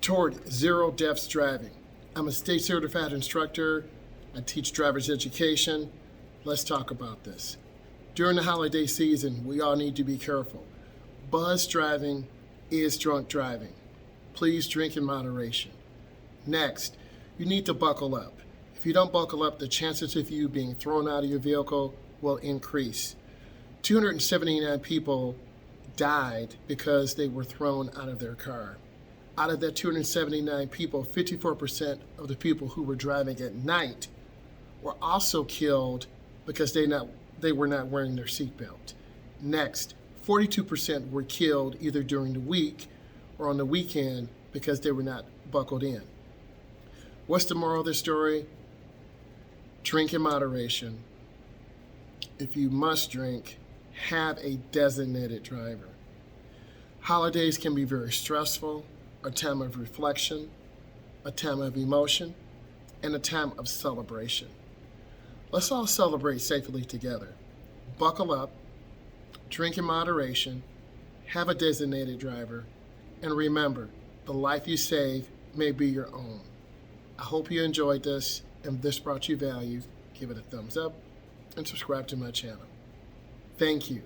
toward zero deaths driving. I'm a state certified instructor. I teach driver's education. Let's talk about this. During the holiday season, we all need to be careful. Buzz driving is drunk driving. Please drink in moderation. Next, you need to buckle up. If you don't buckle up, the chances of you being thrown out of your vehicle will increase. 279 people died because they were thrown out of their car. Out of that 279 people, 54% of the people who were driving at night were also killed because they were not wearing their seatbelt. Next, 42% were killed either during the week or on the weekend because they were not buckled in. What's the moral of the story? Drink in moderation. If you must drink, have a designated driver. Holidays can be very stressful, a time of reflection, a time of emotion, and a time of celebration. Let's all celebrate safely together. Buckle up, drink in moderation, have a designated driver, and remember, the life you save may be your own. I hope you enjoyed this, and if this brought you value, give it a thumbs up and subscribe to my channel. Thank you.